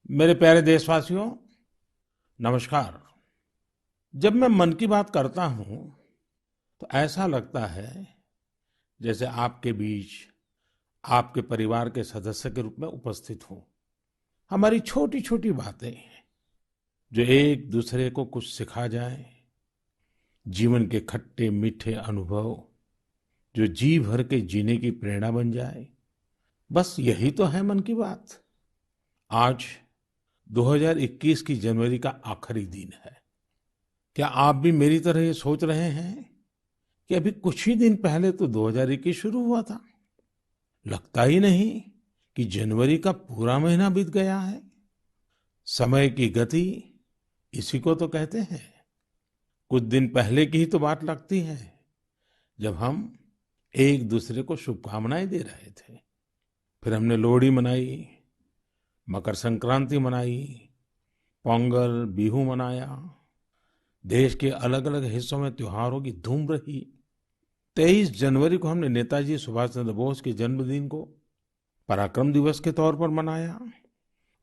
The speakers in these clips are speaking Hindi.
मेरे प्यारे देशवासियों, नमस्कार। जब मैं मन की बात करता हूं तो ऐसा लगता है जैसे आपके बीच आपके परिवार के सदस्य के रूप में उपस्थित हूं। हमारी छोटी छोटी बातें जो एक दूसरे को कुछ सिखा जाए, जीवन के खट्टे मीठे अनुभव जो जी भर के जीने की प्रेरणा बन जाए, बस यही तो है मन की बात। आज 2021 की जनवरी का आखिरी दिन है। क्या आप भी मेरी तरह ये सोच रहे हैं कि अभी कुछ ही दिन पहले तो 2021 शुरू हुआ था? लगता ही नहीं कि जनवरी का पूरा महीना बीत गया है। समय की गति इसी को तो कहते हैं। कुछ दिन पहले की ही तो बात लगती है जब हम एक दूसरे को शुभकामनाएं दे रहे थे। फिर हमने लोहड़ी मनाई, मकर संक्रांति मनाई, पोंगल, बिहू मनाया। देश के अलग अलग हिस्सों में त्योहारों की धूम रही। 23 जनवरी को हमने नेताजी सुभाष चंद्र बोस के जन्मदिन को पराक्रम दिवस के तौर पर मनाया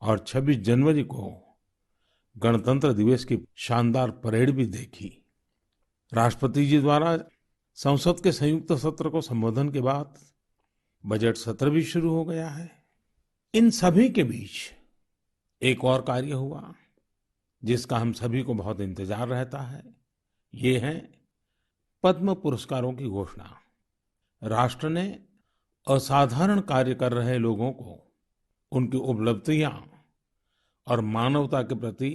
और 26 जनवरी को गणतंत्र दिवस की शानदार परेड भी देखी। राष्ट्रपति जी द्वारा संसद के संयुक्त सत्र को संबोधन के बाद बजट सत्र भी शुरू हो गया है। इन सभी के बीच एक और कार्य हुआ जिसका हम सभी को बहुत इंतजार रहता है। ये है पद्म पुरस्कारों की घोषणा। राष्ट्र ने असाधारण कार्य कर रहे लोगों को उनकी उपलब्धियां और मानवता के प्रति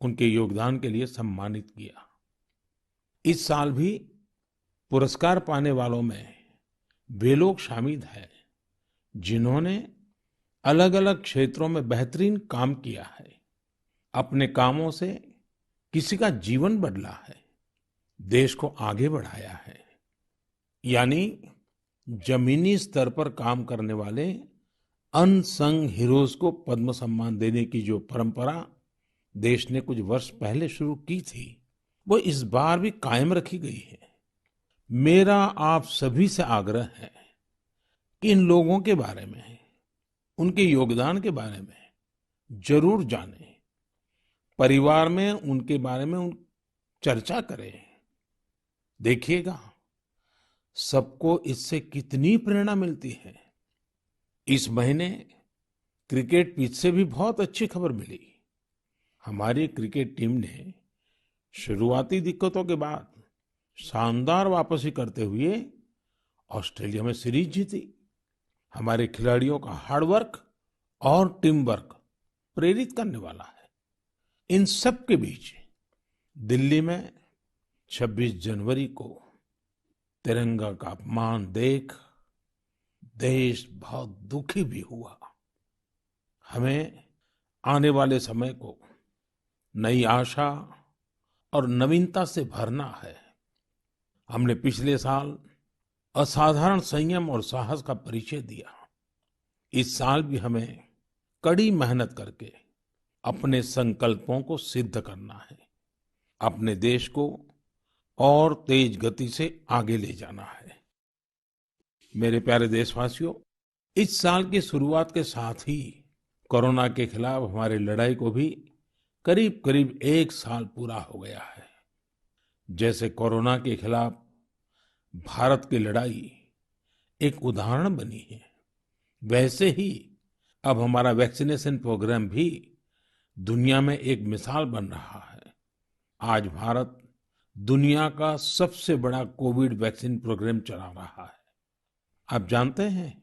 उनके योगदान के लिए सम्मानित किया। इस साल भी पुरस्कार पाने वालों में वे लोग शामिल हैं जिन्होंने अलग अलग क्षेत्रों में बेहतरीन काम किया है। अपने कामों से किसी का जीवन बदला है, देश को आगे बढ़ाया है। यानी जमीनी स्तर पर काम करने वाले अनसंग हीरोज को पद्म सम्मान देने की जो परंपरा देश ने कुछ वर्ष पहले शुरू की थी, वो इस बार भी कायम रखी गई है। मेरा आप सभी से आग्रह है कि इन लोगों के बारे में, उनके योगदान के बारे में जरूर जानें। परिवार में उनके बारे में चर्चा करें। देखिएगा सबको इससे कितनी प्रेरणा मिलती है। इस महीने क्रिकेट पिच से भी बहुत अच्छी खबर मिली। हमारी क्रिकेट टीम ने शुरुआती दिक्कतों के बाद शानदार वापसी करते हुए ऑस्ट्रेलिया में सीरीज जीती। हमारे खिलाड़ियों का हार्डवर्क और टीम वर्क प्रेरित करने वाला है। इन सब के बीच दिल्ली में 26 जनवरी को तिरंगा का अपमान देख देश बहुत दुखी भी हुआ। हमें आने वाले समय को नई आशा और नवीनता से भरना है। हमने पिछले साल असाधारण संयम और साहस का परिचय दिया। इस साल भी हमें कड़ी मेहनत करके अपने संकल्पों को सिद्ध करना है। अपने देश को और तेज गति से आगे ले जाना है। मेरे प्यारे देशवासियों, इस साल की शुरुआत के साथ ही कोरोना के खिलाफ हमारी लड़ाई को भी करीब करीब 1 साल पूरा हो गया है। जैसे कोरोना के खिलाफ भारत की लड़ाई एक उदाहरण बनी है, वैसे ही अब हमारा वैक्सीनेशन प्रोग्राम भी दुनिया में एक मिसाल बन रहा है। आज भारत दुनिया का सबसे बड़ा कोविड वैक्सीन प्रोग्राम चला रहा है। आप जानते हैं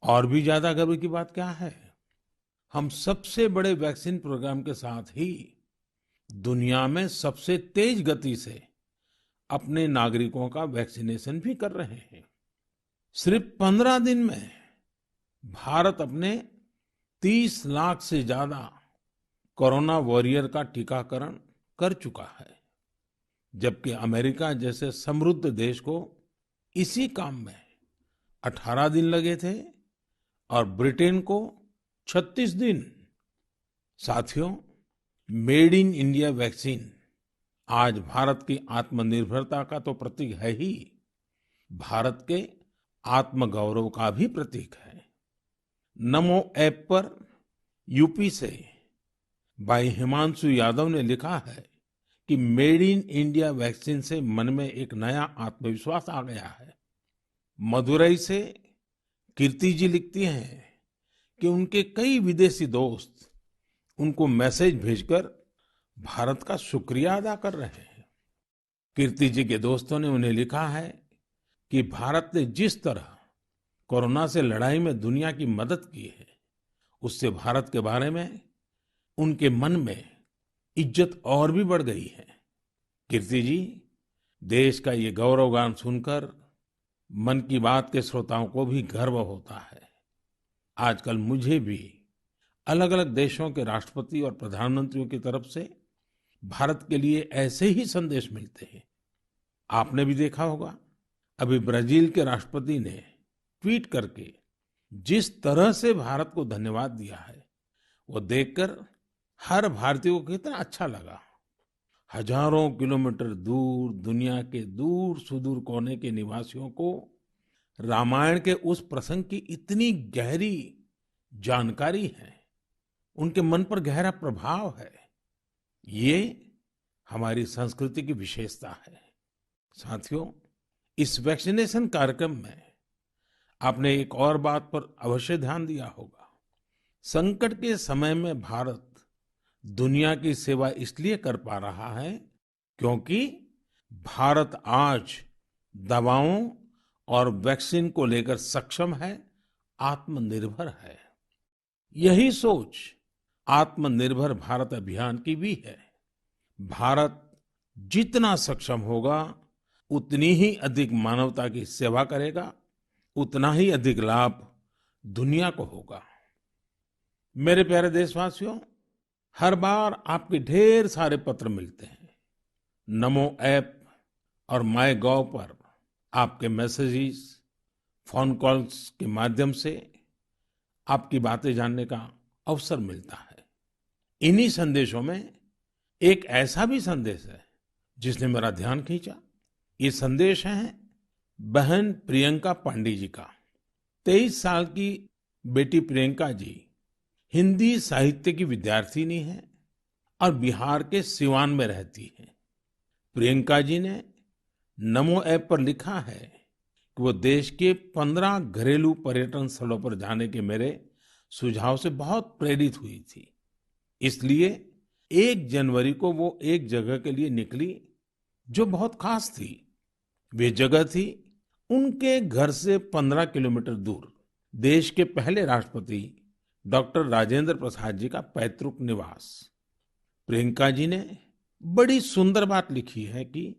और भी ज्यादा गर्व की बात क्या है? हम सबसे बड़े वैक्सीन प्रोग्राम के साथ ही दुनिया में सबसे तेज गति से अपने नागरिकों का वैक्सीनेशन भी कर रहे हैं। सिर्फ 15 दिन में भारत अपने 30 लाख से ज्यादा कोरोना वॉरियर का टीकाकरण कर चुका है, जबकि अमेरिका जैसे समृद्ध देश को इसी काम में 18 दिन लगे थे और ब्रिटेन को 36 दिन। साथियों, मेड इन इंडिया वैक्सीन आज भारत की आत्मनिर्भरता का तो प्रतीक है ही, भारत के आत्मगौरव का भी प्रतीक है। नमो ऐप पर यूपी से भाई हिमांशु यादव ने लिखा है कि मेड इन इंडिया वैक्सीन से मन में एक नया आत्मविश्वास आ गया है। मदुरई से कीर्ति जी लिखती हैं कि उनके कई विदेशी दोस्त उनको मैसेज भेजकर भारत का शुक्रिया अदा कर रहे हैं। कीर्ति जी के दोस्तों ने उन्हें लिखा है कि भारत ने जिस तरह कोरोना से लड़ाई में दुनिया की मदद की है, उससे भारत के बारे में उनके मन में इज्जत और भी बढ़ गई है। कीर्ति जी, देश का ये गौरवगान सुनकर मन की बात के श्रोताओं को भी गर्व होता है। आजकल मुझे भी अलग अलग देशों के राष्ट्रपति और प्रधानमंत्रियों की तरफ से भारत के लिए ऐसे ही संदेश मिलते हैं। आपने भी देखा होगा, अभी ब्राजील के राष्ट्रपति ने ट्वीट करके जिस तरह से भारत को धन्यवाद दिया है, वो देखकर हर भारतीय को कितना अच्छा लगा। हजारों किलोमीटर दूर दुनिया के दूर सुदूर कोने के निवासियों को रामायण के उस प्रसंग की इतनी गहरी जानकारी है, उनके मन पर गहरा प्रभाव है। ये हमारी संस्कृति की विशेषता है। साथियों, इस वैक्सीनेशन कार्यक्रम में आपने एक और बात पर अवश्य ध्यान दिया होगा। संकट के समय में भारत दुनिया की सेवा इसलिए कर पा रहा है क्योंकि भारत आज दवाओं और वैक्सीन को लेकर सक्षम है, आत्मनिर्भर है। यही सोच आत्मनिर्भर भारत अभियान की भी है। भारत जितना सक्षम होगा, उतनी ही अधिक मानवता की सेवा करेगा, उतना ही अधिक लाभ दुनिया को होगा। मेरे प्यारे देशवासियों, हर बार आपके ढेर सारे पत्र मिलते हैं। नमो ऐप और माय गॉव पर आपके मैसेजेस, फोन कॉल्स के माध्यम से आपकी बातें जानने का अवसर मिलता है। इन्हीं संदेशों में एक ऐसा भी संदेश है जिसने मेरा ध्यान खींचा। ये संदेश है बहन प्रियंका पांडे जी का। 23 साल की बेटी प्रियंका जी हिंदी साहित्य की विद्यार्थिनी है और बिहार के सिवान में रहती है। प्रियंका जी ने नमो ऐप पर लिखा है कि वो देश के 15 घरेलू पर्यटन स्थलों पर जाने के मेरे सुझाव से बहुत प्रेरित हुई थी। इसलिए 1 जनवरी को वो एक जगह के लिए निकली जो बहुत खास थी। वे जगह थी उनके घर से 15 किलोमीटर दूर देश के पहले राष्ट्रपति डॉक्टर राजेंद्र प्रसाद जी का पैतृक निवास। प्रियंका जी ने बड़ी सुंदर बात लिखी है कि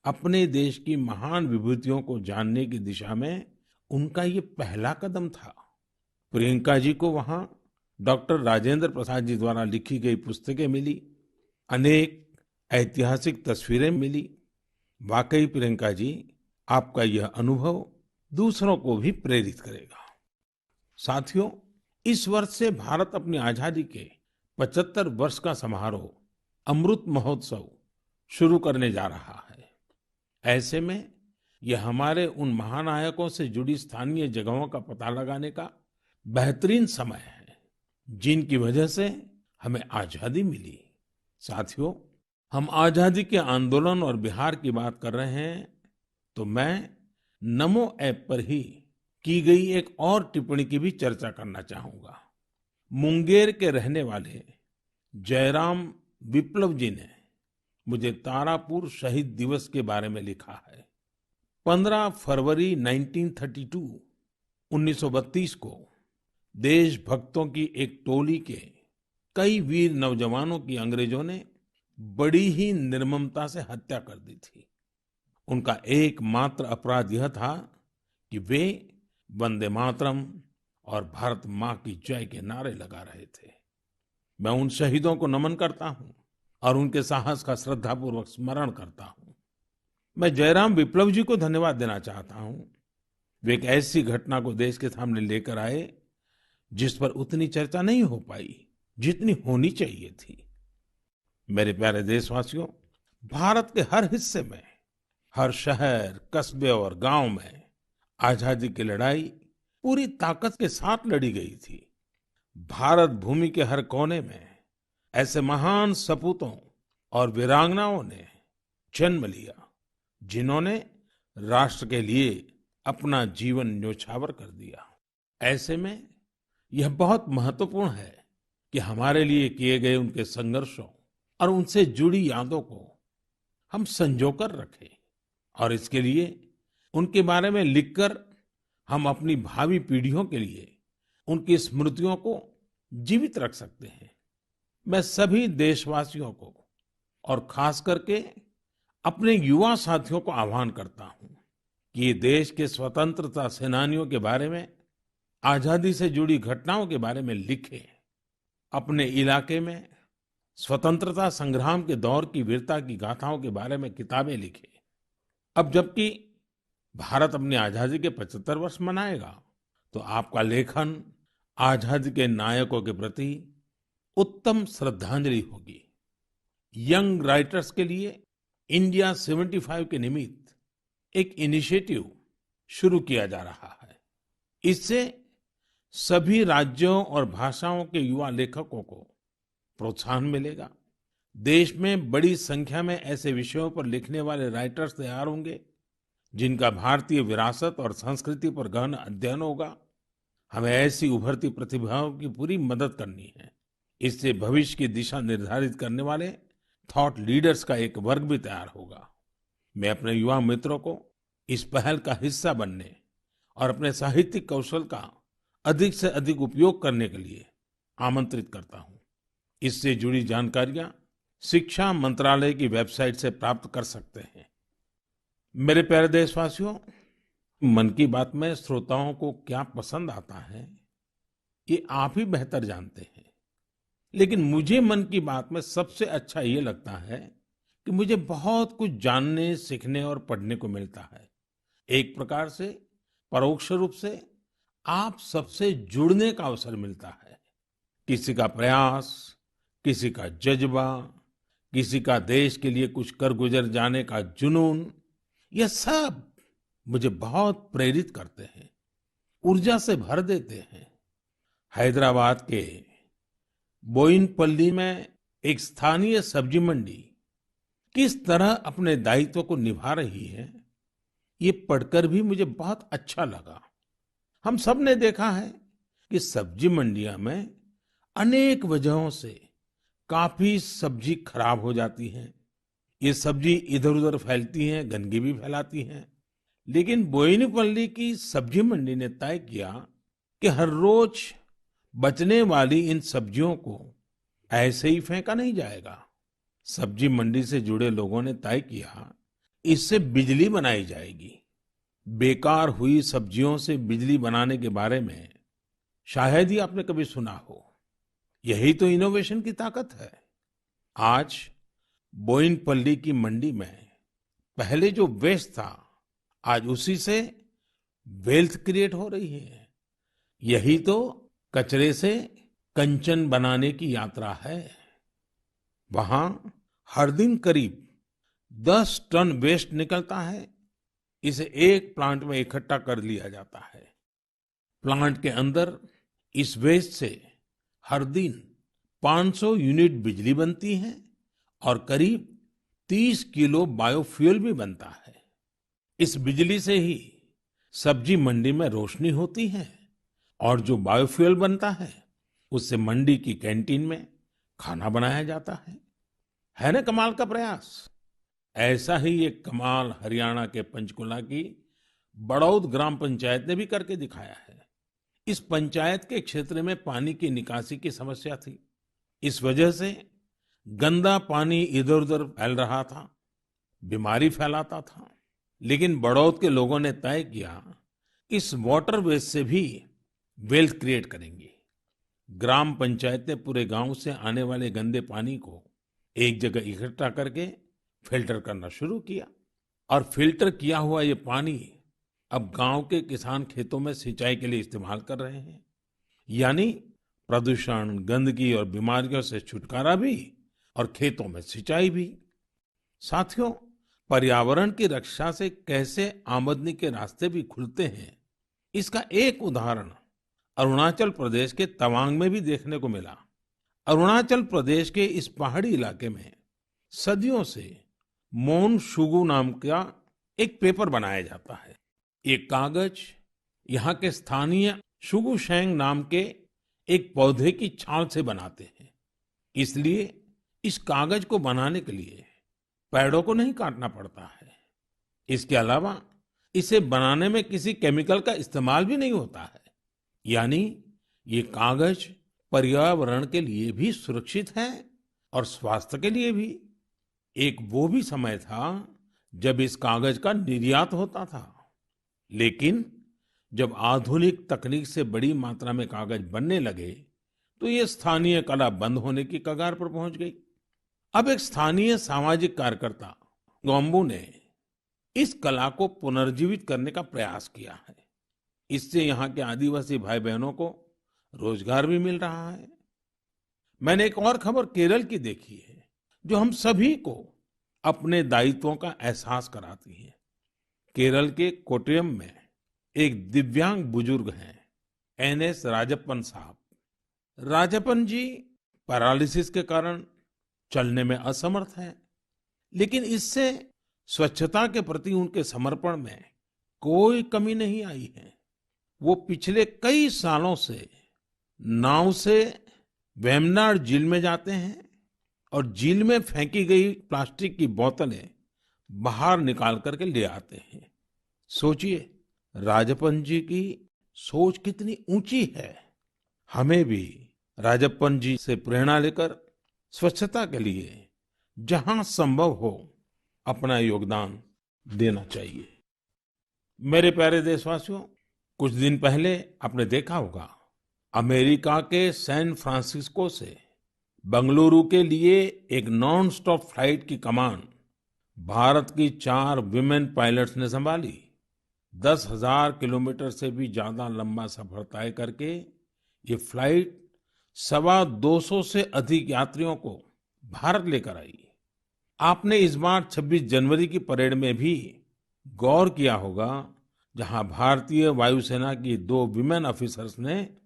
अपने देश की महान विभूतियों को जानने की दिशा में उनका ये पहला कदम था। प्रियंका जी को वहां डॉक्टर राजेंद्र प्रसाद जी द्वारा लिखी गई पुस्तकें मिली, अनेक ऐतिहासिक तस्वीरें मिली। वाकई प्रियंका जी, आपका यह अनुभव दूसरों को भी प्रेरित करेगा। साथियों, इस वर्ष से भारत अपनी आजादी के 75 वर्ष का समारोह अमृत महोत्सव शुरू करने जा रहा है। ऐसे में यह हमारे उन महानायकों से जुड़ी स्थानीय जगहों का पता लगाने का बेहतरीन समय है जिनकी वजह से हमें आजादी मिली। साथियों, हम आजादी के आंदोलन और बिहार की बात कर रहे हैं तो मैं नमो ऐप पर ही की गई एक और टिप्पणी की भी चर्चा करना चाहूंगा। मुंगेर के रहने वाले जयराम विप्लव जी ने मुझे तारापुर शहीद दिवस के बारे में लिखा है। 15 फरवरी 1932 को देशभक्तों की एक टोली के कई वीर नौजवानों की अंग्रेजों ने बड़ी ही निर्ममता से हत्या कर दी थी। उनका एकमात्र अपराध यह था कि वे वंदे मातरम और भारत माँ की जय के नारे लगा रहे थे। मैं उन शहीदों को नमन करता हूँ और उनके साहस का श्रद्धापूर्वक स्मरण करता हूँ। मैं जयराम विप्लव जी को धन्यवाद देना चाहता हूँ। वे एक ऐसी घटना को देश के सामने लेकर आए जिस पर उतनी चर्चा नहीं हो पाई जितनी होनी चाहिए थी। मेरे प्यारे देशवासियों, भारत के हर हिस्से में, हर शहर, कस्बे और गांव में आजादी की लड़ाई पूरी ताकत के साथ लड़ी गई थी। भारत भूमि के हर कोने में ऐसे महान सपूतों और वीरांगनाओं ने जन्म लिया जिन्होंने राष्ट्र के लिए अपना जीवन न्योछावर कर दिया। ऐसे में यह बहुत महत्वपूर्ण है कि हमारे लिए किए गए उनके संघर्षों और उनसे जुड़ी यादों को हम संजो कर रखें और इसके लिए उनके बारे में लिखकर हम अपनी भावी पीढ़ियों के लिए उनकी स्मृतियों को जीवित रख सकते हैं। मैं सभी देशवासियों को और खास करके अपने युवा साथियों को आह्वान करता हूं कि ये देश के स्वतंत्रता सेनानियों के बारे में, आजादी से जुड़ी घटनाओं के बारे में लिखें। अपने इलाके में स्वतंत्रता संग्राम के दौर की वीरता की गाथाओं के बारे में किताबें लिखें। अब जबकि भारत अपनी आजादी के 75 वर्ष मनाएगा, तो आपका लेखन आजादी के नायकों के प्रति उत्तम श्रद्धांजलि होगी। यंग राइटर्स के लिए इंडिया 75 के निमित्त एक इनिशिएटिव शुरू किया जा रहा है। इससे सभी राज्यों और भाषाओं के युवा लेखकों को प्रोत्साहन मिलेगा। देश में बड़ी संख्या में ऐसे विषयों पर लिखने वाले राइटर्स तैयार होंगे जिनका भारतीय विरासत और संस्कृति पर गहन अध्ययन होगा। हमें ऐसी उभरती प्रतिभाओं की पूरी मदद करनी है। इससे भविष्य की दिशा निर्धारित करने वाले थॉट लीडर्स का एक वर्ग भी तैयार होगा। मैं अपने युवा मित्रों को इस पहल का हिस्सा बनने और अपने साहित्यिक कौशल का अधिक से अधिक उपयोग करने के लिए आमंत्रित करता हूं। इससे जुड़ी जानकारियां शिक्षा मंत्रालय की वेबसाइट से प्राप्त कर सकते हैं। मेरे प्यारे देशवासियों, मन की बात में श्रोताओं को क्या पसंद आता है, ये आप ही बेहतर जानते हैं। लेकिन मुझे मन की बात में सबसे अच्छा ये लगता है कि मुझे बहुत कुछ जानने, सीखने और पढ़ने को मिलता है। एक प्रकार से परोक्ष रूप से आप सबसे जुड़ने का अवसर मिलता है। किसी का प्रयास, किसी का जज्बा, किसी का देश के लिए कुछ कर गुजर जाने का जुनून, यह सब मुझे बहुत प्रेरित करते हैं, ऊर्जा से भर देते हैं। हैदराबाद के बोयिनपल्ली में एक स्थानीय सब्जी मंडी किस तरह अपने दायित्व को निभा रही है, ये पढ़कर भी मुझे बहुत अच्छा लगा। हम सब ने देखा है कि सब्जी मंडियां में अनेक वजहों से काफी सब्जी खराब हो जाती है। ये सब्जी इधर-उधर फैलती हैं, गंदगी भी फैलाती हैं। लेकिन बोयिनपल्ली की सब्जी मंडी ने तय किया कि हर रोज बचने वाली इन सब्जियों को ऐसे ही फेंका नहीं जाएगा। सब्जी मंडी से जुड़े लोगों ने तय किया इससे बिजली बनाई जाएगी। बेकार हुई सब्जियों से बिजली बनाने के बारे में शायद ही आपने कभी सुना हो। यही तो इनोवेशन की ताकत है। आज बोयिनपल्ली की मंडी में पहले जो वेस्ट था, आज उसी से वेल्थ क्रिएट हो रही है। यही तो कचरे से कंचन बनाने की यात्रा है। वहां हर दिन करीब 10 टन वेस्ट निकलता है। इसे एक प्लांट में इकट्ठा कर लिया जाता है। प्लांट के अंदर इस वेस्ट से हर दिन 500 यूनिट बिजली बनती है और करीब 30 किलो बायोफ्यूल भी बनता है। इस बिजली से ही सब्जी मंडी में रोशनी होती है और जो बायोफ्यूल बनता है उससे मंडी की कैंटीन में खाना बनाया जाता है ना कमाल का प्रयास। ऐसा ही एक कमाल हरियाणा के पंचकुला की बड़ौद ग्राम पंचायत ने भी करके दिखाया है। इस पंचायत के क्षेत्र में पानी की निकासी की समस्या थी। इस वजह से गंदा पानी इधर-उधर फैल रहा था, बीमारी फैलाता था। लेकिन बड़ौद के लोगों ने तय किया इस वाटर वेस्ट से भी वेल्थ क्रिएट करेंगे। ग्राम पंचायत ने पूरे गांव से आने वाले गंदे पानी को एक जगह इकट्ठा करके फिल्टर करना शुरू किया और फिल्टर किया हुआ ये पानी अब गांव के किसान खेतों में सिंचाई के लिए इस्तेमाल कर रहे हैं। यानी प्रदूषण, गंदगी और बीमारियों से छुटकारा भी और खेतों में सिंचाई भी। साथियों, पर्यावरण की रक्षा से कैसे आमदनी के रास्ते भी खुलते हैं, इसका एक उदाहरण अरुणाचल प्रदेश के तवांग में भी देखने को मिला। अरुणाचल प्रदेश के इस पहाड़ी इलाके में सदियों से मोन शुगु नाम का एक पेपर बनाया जाता है। ये कागज यहाँ के स्थानीय शुगु शेंग नाम के एक पौधे की छाल से बनाते हैं। इसलिए इस कागज को बनाने के लिए पेड़ों को नहीं काटना पड़ता है। इसके अलावा इसे बनाने में किसी केमिकल का इस्तेमाल भी नहीं होता है। यानी ये कागज पर्यावरण के लिए भी सुरक्षित है और स्वास्थ्य के लिए भी। एक वो भी समय था जब इस कागज का निर्यात होता था, लेकिन जब आधुनिक तकनीक से बड़ी मात्रा में कागज बनने लगे तो ये स्थानीय कला बंद होने की कगार पर पहुंच गई। अब एक स्थानीय सामाजिक कार्यकर्ता गोम्बू ने इस कला को पुनर्जीवित करने का प्रयास किया है। इससे यहाँ के आदिवासी भाई बहनों को रोजगार भी मिल रहा है। मैंने एक और खबर केरल की देखी है जो हम सभी को अपने दायित्वों का एहसास कराती है। केरल के कोट्टयम में एक दिव्यांग बुजुर्ग हैं, एनएस राजप्पन साहब। राजप्पन जी पैरालिसिस के कारण चलने में असमर्थ हैं, लेकिन इससे स्वच्छता के प्रति उनके समर्पण में कोई कमी नहीं आई है। वो पिछले कई सालों से नाव से वेम्बनाड झील में जाते हैं और झील में फेंकी गई प्लास्टिक की बोतलें बाहर निकाल करके ले आते हैं। सोचिए, राजप्पन जी की सोच कितनी ऊंची है। हमें भी राजप्पन जी से प्रेरणा लेकर स्वच्छता के लिए जहां संभव हो अपना योगदान देना चाहिए। मेरे प्यारे देशवासियों, कुछ दिन पहले आपने देखा होगा अमेरिका के सैन फ्रांसिस्को से बंगलुरु के लिए एक नॉन स्टॉप फ्लाइट की कमान भारत की 4 विमेन पायलट्स ने संभाली। 10,000 किलोमीटर से भी ज्यादा लंबा सफर तय करके ये फ्लाइट 225 से अधिक यात्रियों को भारत लेकर आई। आपने इस बार 26 जनवरी की परेड में भी गौर किया होगा, जहां भारतीय वायुसेना की 2 विमेन ऑफिसर्स ने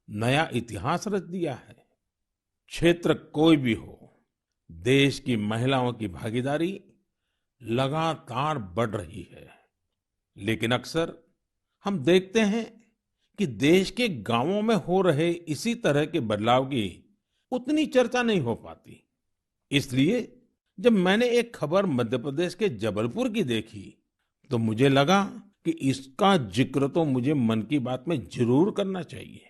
नया इतिहास रच दिया है। क्षेत्र कोई भी हो, देश की महिलाओं की भागीदारी लगातार बढ़ रही है। लेकिन अक्सर हम देखते हैं कि देश के गांवों में हो रहे इसी तरह के बदलाव की उतनी चर्चा नहीं हो पाती। इसलिए जब मैंने एक खबर मध्य प्रदेश के जबलपुर की देखी तो मुझे लगा कि इसका जिक्र तो मुझे मन की बात में जरूर करना चाहिए।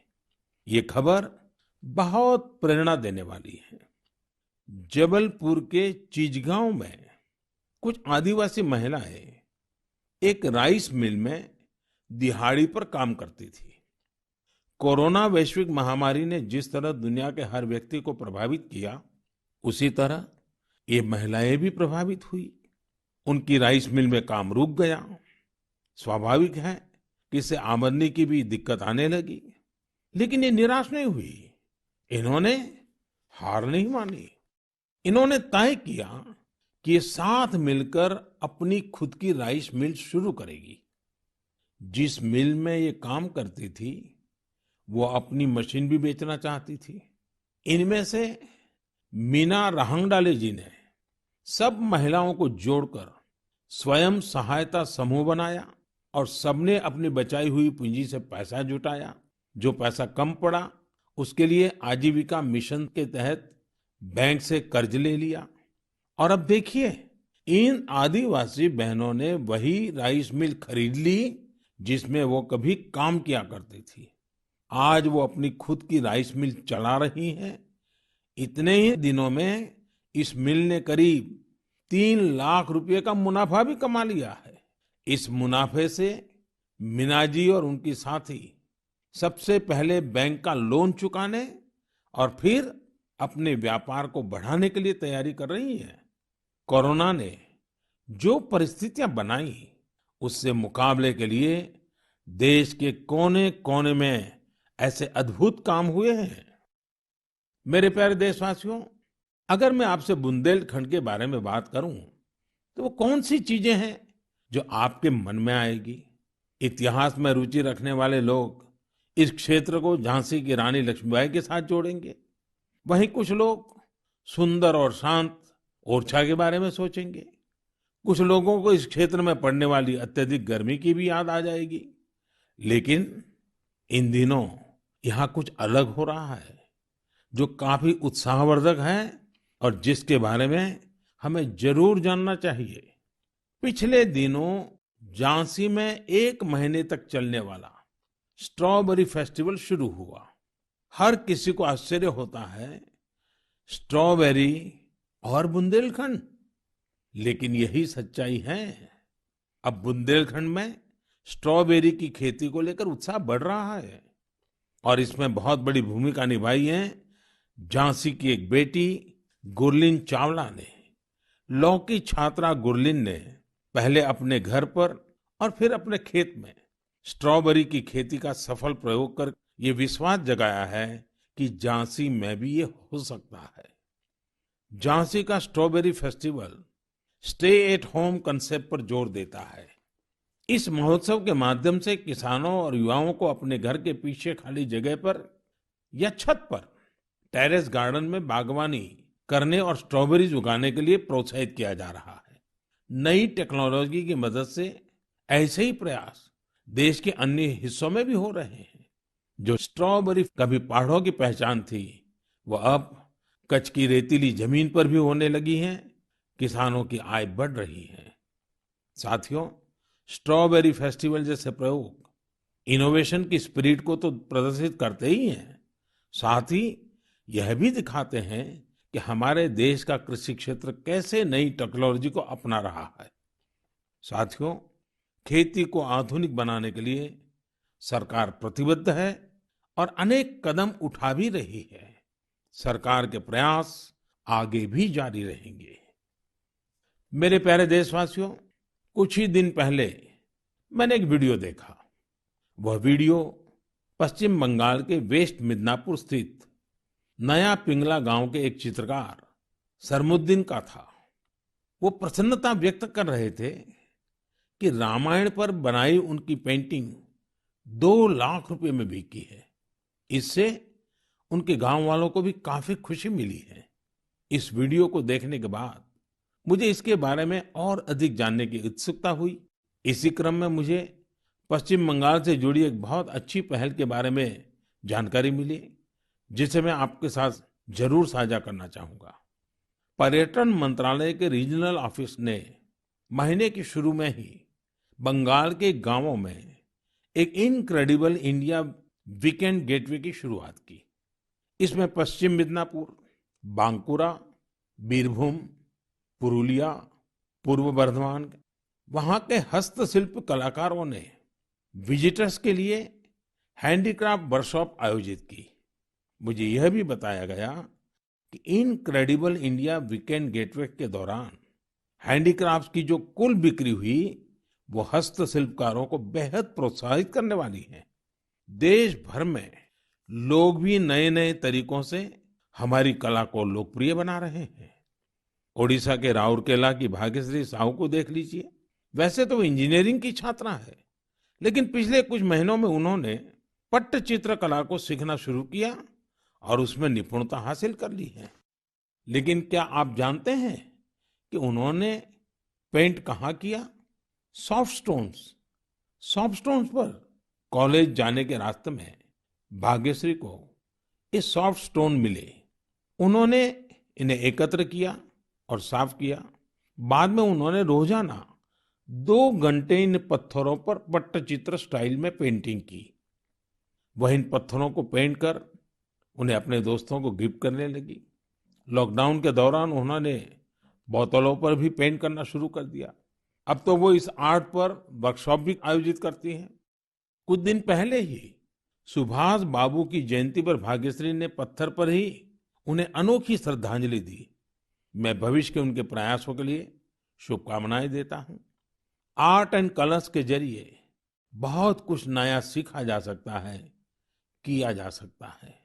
ये खबर बहुत प्रेरणा देने वाली है। जबलपुर के चिचगांव में कुछ आदिवासी महिलाएं एक राइस मिल में दिहाड़ी पर काम करती थी। कोरोना वैश्विक महामारी ने जिस तरह दुनिया के हर व्यक्ति को प्रभावित किया, उसी तरह ये महिलाएं भी प्रभावित हुई। उनकी राइस मिल में काम रुक गया। स्वाभाविक है कि इससे आमदनी की भी दिक्कत आने लगी, लेकिन ये निराश नहीं हुई। इन्होंने हार नहीं मानी। इन्होंने तय किया कि ये साथ मिलकर अपनी खुद की राइस मिल शुरू करेगी। जिस मिल में ये काम करती थी, वो अपनी मशीन भी बेचना चाहती थी। इनमें से मीना रहंगडाले जी ने सब महिलाओं को जोड़कर स्वयं सहायता समूह बनाया और सबने अपनी बचाई हुई पूंजी से पैसा जुटाया। जो पैसा कम पड़ा, उसके लिए आजीविका मिशन के तहत बैंक से कर्ज ले लिया। और अब देखिए, इन आदिवासी बहनों ने वही राइस मिल खरीद ली जिसमें वो कभी काम किया करती थी। आज वो अपनी खुद की राइस मिल चला रही हैं। इतने ही दिनों में इस मिल ने करीब 3 लाख रुपए का मुनाफा भी कमा लिया है। इस मुनाफे से मीना जी और उनकी साथी सबसे पहले बैंक का लोन चुकाने और फिर अपने व्यापार को बढ़ाने के लिए तैयारी कर रही हैं। कोरोना ने जो परिस्थितियां बनाई, उससे मुकाबले के लिए देश के कोने-कोने में ऐसे अद्भुत काम हुए हैं। मेरे प्यारे देशवासियों, अगर मैं आपसे बुंदेलखंड के बारे में बात करूं, तो वो कौन सी चीजें हैं जो आपके मन में आएगी? इतिहास में रुचि रखने वाले लोग इस क्षेत्र को झांसी की रानी लक्ष्मीबाई के साथ जोड़ेंगे। वहीं कुछ लोग सुंदर और शांत ओरछा के बारे में सोचेंगे। कुछ लोगों को इस क्षेत्र में पड़ने वाली अत्यधिक गर्मी की भी याद आ जाएगी। लेकिन इन दिनों यहाँ कुछ अलग हो रहा है जो काफी उत्साहवर्धक है और जिसके बारे में हमें जरूर जानना चाहिए। पिछले दिनों झांसी में 1 महीने तक चलने वाला स्ट्रॉबेरी फेस्टिवल शुरू हुआ। हर किसी को आश्चर्य होता है, स्ट्रॉबेरी और बुंदेलखंड, लेकिन यही सच्चाई है। अब बुंदेलखंड में स्ट्रॉबेरी की खेती को लेकर उत्साह बढ़ रहा है और इसमें बहुत बड़ी भूमिका निभाई है झांसी की एक बेटी गुरलीन चावला ने। लॉ की छात्रा गुरलीन ने पहले अपने घर पर और फिर अपने खेत में स्ट्रॉबेरी की खेती का सफल प्रयोग कर ये विश्वास जगाया है कि झांसी में भी ये हो सकता है। झांसी का strawberry festival stay at home concept पर जोर देता है। इस महोत्सव के माध्यम से किसानों और युवाओं को अपने घर के पीछे खाली जगह पर या छत पर टेरेस गार्डन में बागवानी करने और स्ट्रॉबेरीज उगाने के लिए प्रोत्साहित किया जा रहा है। नई टेक्नोलॉजी की मदद से ऐसे ही प्रयास देश के अन्य हिस्सों में भी हो रहे हैं। जो स्ट्रॉबेरी कभी पहाड़ों की पहचान थी, वो अब कच्छ की रेतीली जमीन पर भी होने लगी हैं। किसानों की आय बढ़ रही है। साथियों, स्ट्रॉबेरी फेस्टिवल जैसे प्रयोग इनोवेशन की स्पिरिट को तो प्रदर्शित करते ही हैं, साथ ही यह भी दिखाते हैं कि हमारे देश का कृषि क्षेत्र कैसे नई टेक्नोलॉजी को अपना रहा है। साथियों, खेती को आधुनिक बनाने के लिए सरकार प्रतिबद्ध है और अनेक कदम उठा भी रही है। सरकार के प्रयास आगे भी जारी रहेंगे। मेरे प्यारे देशवासियों, कुछ ही दिन पहले मैंने एक वीडियो देखा। वह वीडियो पश्चिम बंगाल के वेस्ट मिदनापुर स्थित नया पिंगला गांव के एक चित्रकार सरमुद्दीन का था। वो प्रसन्नता व्यक्त कर रहे थे कि रामायण पर बनाई उनकी पेंटिंग 2 लाख रुपए में बिकी है। इससे उनके गांव वालों को भी काफी खुशी मिली है। इस वीडियो को देखने के बाद मुझे इसके बारे में और अधिक जानने की उत्सुकता हुई। इसी क्रम में मुझे पश्चिम बंगाल से जुड़ी एक बहुत अच्छी पहल के बारे में जानकारी मिली, जिसे मैं आपके साथ जरूर साझा करना चाहूंगा। पर्यटन मंत्रालय के रीजनल ऑफिस ने महीने के शुरू में ही बंगाल के गांवों में एक इनक्रेडिबल इंडिया वीकेंड गेटवे की शुरुआत की। इसमें पश्चिम मिदनापुर, बांकुरा, बीरभूम, पुरुलिया, पूर्व बर्धमान, वहां के हस्तशिल्प कलाकारों ने विजिटर्स के लिए हैंडीक्राफ्ट वर्कशॉप आयोजित की। मुझे यह भी बताया गया कि इनक्रेडिबल इंडिया वीकेंड गेटवे के दौरान हैंडीक्राफ्ट की जो कुल बिक्री हुई, वो हस्तशिल्पकारों को बेहद प्रोत्साहित करने वाली है। देश भर में लोग भी नए नए तरीकों से हमारी कला को लोकप्रिय बना रहे हैं। ओडिशा के राउरकेला की भाग्यश्री साहू को देख लीजिए। वैसे तो वो इंजीनियरिंग की छात्रा है, लेकिन पिछले कुछ महीनों में उन्होंने पट्टचित्र कला को सीखना शुरू किया और उसमें निपुणता हासिल कर ली है। लेकिन क्या आप जानते हैं कि उन्होंने पेंट कहाँ किया? सॉफ्ट स्टोन्स पर। कॉलेज जाने के रास्ते में भाग्यश्री को ये सॉफ्ट स्टोन मिले। उन्होंने इन्हें एकत्र किया और साफ किया। बाद में उन्होंने रोजाना 2 घंटे इन पत्थरों पर पट्टचित्र स्टाइल में पेंटिंग की। वह इन पत्थरों को पेंट कर उन्हें अपने दोस्तों को गिफ्ट करने लगी। लॉकडाउन के दौरान उन्होंने बोतलों पर भी पेंट करना शुरू कर दिया। अब तो वो इस आर्ट पर वर्कशॉप भी आयोजित करती हैं। कुछ दिन पहले ही सुभाष बाबू की जयंती पर भाग्यश्री ने पत्थर पर ही उन्हें अनोखी श्रद्धांजलि दी। मैं भविष्य के उनके प्रयासों के लिए शुभकामनाएं देता हूं। आर्ट एंड कलर्स के जरिए बहुत कुछ नया सीखा जा सकता है, किया जा सकता है।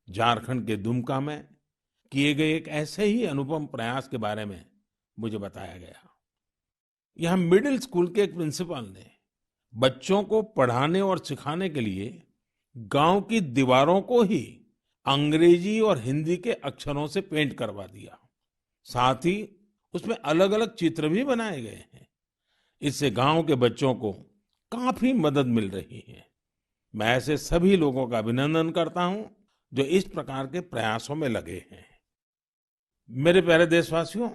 झारखंड के दुमका में किए गए एक ऐसे ही अनुपम प्रयास के बारे में मुझे बताया गया। यहाँ मिडिल स्कूल के एक प्रिंसिपल ने बच्चों को पढ़ाने और सिखाने के लिए गांव की दीवारों को ही अंग्रेजी और हिंदी के अक्षरों से पेंट करवा दिया। साथ ही उसमें अलग-अलग चित्र भी बनाए गए हैं। इससे गांव के बच्चों को काफी मदद मिल रही है। मैं ऐसे सभी लोगों का अभिनंदन करता हूं जो इस प्रकार के प्रयासों में लगे हैं। मेरे प्यारे देशवासियों,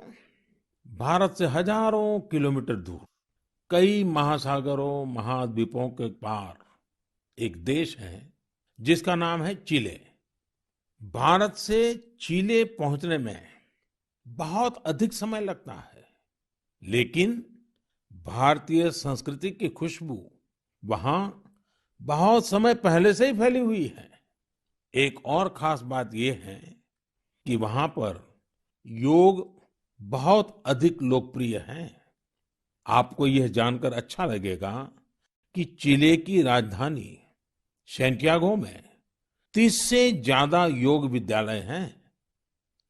भारत से हजारों किलोमीटर दूर, कई महासागरों, महाद्वीपों के पार एक देश है जिसका नाम है चिले। भारत से चिले पहुंचने में बहुत अधिक समय लगता है, लेकिन भारतीय संस्कृति की खुशबू वहां बहुत समय पहले से ही फैली हुई है। एक और खास बात यह है कि वहां पर योग बहुत अधिक लोकप्रिय है। आपको यह जानकर अच्छा लगेगा कि चिले की राजधानी सैंटियागो में 30 से ज्यादा योग विद्यालय हैं।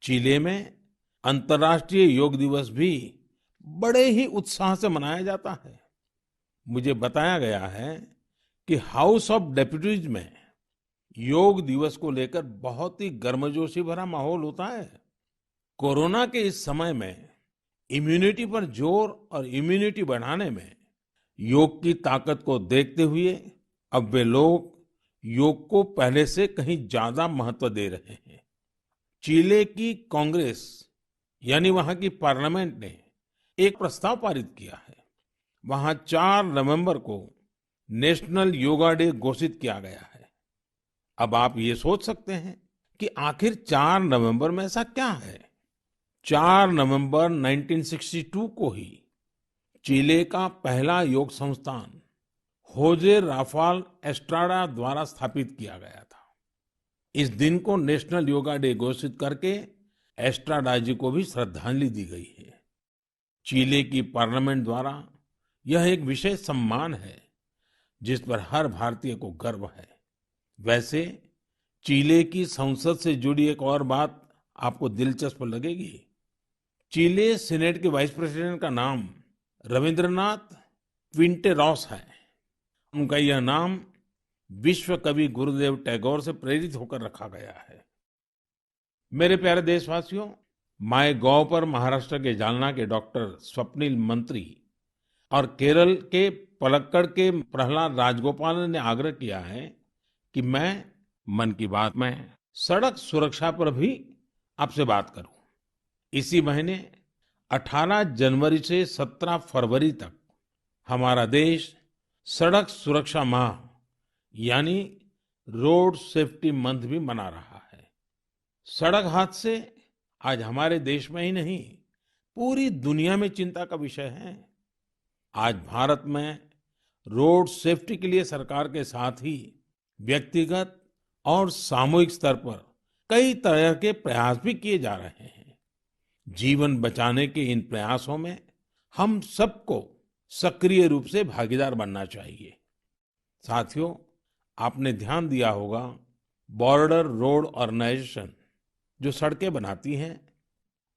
चिले में अंतर्राष्ट्रीय योग दिवस भी बड़े ही उत्साह से मनाया जाता है। मुझे बताया गया है कि हाउस ऑफ डेप्यूटीज में योग दिवस को लेकर बहुत ही गर्मजोशी भरा माहौल होता है। कोरोना के इस समय में इम्यूनिटी पर जोर और इम्यूनिटी बढ़ाने में योग की ताकत को देखते हुए अब वे लोग योग को पहले से कहीं ज्यादा महत्व दे रहे हैं। चिले की कांग्रेस यानी वहां की पार्लियामेंट ने एक प्रस्ताव पारित किया है। वहां 4 नवंबर को नेशनल योगा डे घोषित किया गया है। अब आप ये सोच सकते हैं कि आखिर 4 नवंबर में ऐसा क्या है। 4 नवंबर 1962 को ही चिले का पहला योग संस्थान होजे राफाल एस्ट्राडा द्वारा स्थापित किया गया था। इस दिन को नेशनल योगा डे घोषित करके एस्ट्राडा जी को भी श्रद्धांजलि दी गई है। चिले की पार्लियामेंट द्वारा यह एक विशेष सम्मान है जिस पर हर भारतीय को गर्व है। वैसे चिले की संसद से जुड़ी एक और बात आपको दिलचस्प लगेगी। चिले सीनेट के वाइस प्रेसिडेंट का नाम रविंद्रनाथ क्विंटेरॉस है। उनका यह नाम विश्व कवि गुरुदेव टैगोर से प्रेरित होकर रखा गया है। मेरे प्यारे देशवासियों, माय गॉव पर महाराष्ट्र के जालना के डॉक्टर स्वप्निल मंत्री और केरल के पलक्कड़ के प्रहलाद राजगोपाल ने आग्रह किया है कि मैं मन की बात में सड़क सुरक्षा पर भी आपसे बात करूं। इसी महीने 18 जनवरी से 17 फरवरी तक हमारा देश सड़क सुरक्षा माह यानी रोड सेफ्टी मंथ भी मना रहा है। सड़क हादसे आज हमारे देश में ही नहीं, पूरी दुनिया में चिंता का विषय है। आज भारत में रोड सेफ्टी के लिए सरकार के साथ ही व्यक्तिगत और सामूहिक स्तर पर कई तरह के प्रयास भी किए जा रहे हैं। जीवन बचाने के इन प्रयासों में हम सबको सक्रिय रूप से भागीदार बनना चाहिए। साथियों, आपने ध्यान दिया होगा, बॉर्डर रोड ऑर्गेनाइजेशन जो सड़कें बनाती हैं,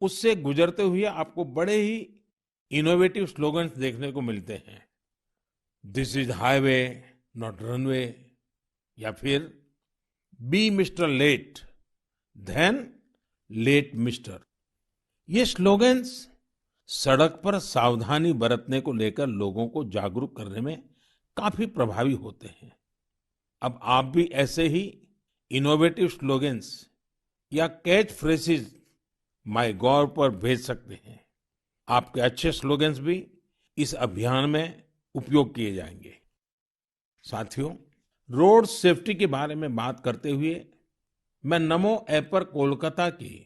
उससे गुजरते हुए आपको बड़े ही इनोवेटिव स्लोगन्स देखने को मिलते हैं। This is highway not runway, या फिर be mister late than late mister. ये स्लोगन्स सड़क पर सावधानी बरतने को लेकर लोगों को जागरूक करने में काफी प्रभावी होते हैं। अब आप भी ऐसे ही इनोवेटिव स्लोगन्स या कैच फ्रेजेस माय गॉव पर भेज सकते हैं। आपके अच्छे स्लोगन्स भी इस अभियान में उपयोग किए जाएंगे। साथियों, रोड सेफ्टी के बारे में बात करते हुए मैं नमो ऐप पर कोलकाता की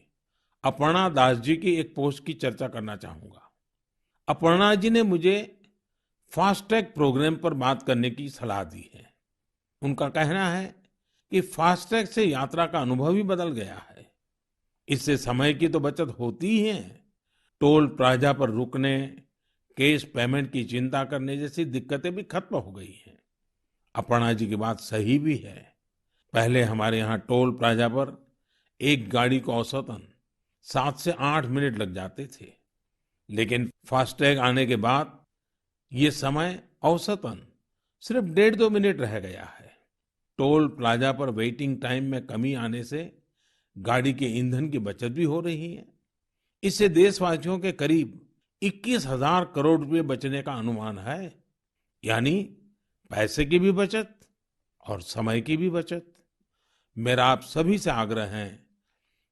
अपर्णा दास जी की एक पोस्ट की चर्चा करना चाहूंगा। अपर्णा जी ने मुझे फास्टैग प्रोग्राम पर बात करने की सलाह दी है। उनका कहना है कि फास्टैग से यात्रा का अनुभव ही बदल गया है। इससे समय की तो बचत होती ही है, टोल प्लाजा पर रुकने, कैश पेमेंट की चिंता करने जैसी दिक्कतें भी खत्म हो गई हैं। अपर्णा जी की बात सही भी है। पहले हमारे यहाँ टोल प्लाजा पर एक गाड़ी को औसतन 7 से 8 मिनट लग जाते थे, लेकिन फास्टैग आने के बाद ये समय औसतन सिर्फ 1.5-2 मिनट रह गया है। टोल प्लाजा पर वेटिंग टाइम में कमी आने से गाड़ी के ईंधन की बचत भी हो रही है। इससे देशवासियों के करीब 21,000 करोड़ रुपए बचने का अनुमान है। यानी पैसे की भी बचत और समय की भी बचत। मेरा आप सभी से आग्रह है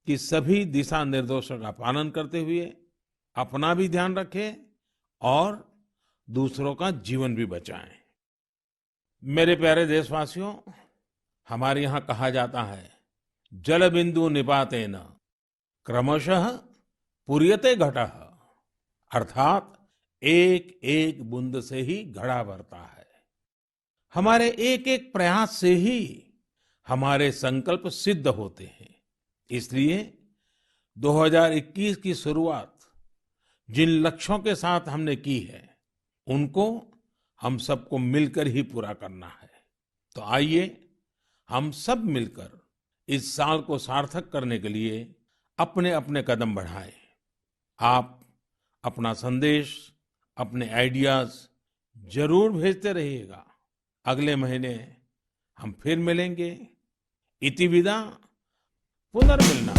कि सभी दिशा निर्देशों का पालन करते हुए अपना भी ध्यान रखें और दूसरों का जीवन भी बचाएं। मेरे प्यारे देशवासियों, हमारे यहाँ कहा जाता है, जल बिंदु निपातेन क्रमशः पूर्यते घटः। अर्थात एक एक बूंद से ही घड़ा भरता है। हमारे एक एक प्रयास से ही हमारे संकल्प सिद्ध होते हैं। इसलिए 2021 की शुरुआत जिन लक्ष्यों के साथ हमने की है, उनको हम सबको मिलकर ही पूरा करना है। तो आइए हम सब मिलकर इस साल को सार्थक करने के लिए अपने अपने कदम बढ़ाएं। आप अपना संदेश, अपने आइडियाज जरूर भेजते रहिएगा। अगले महीने हम फिर मिलेंगे। इति विदा, पुनर्मिलना।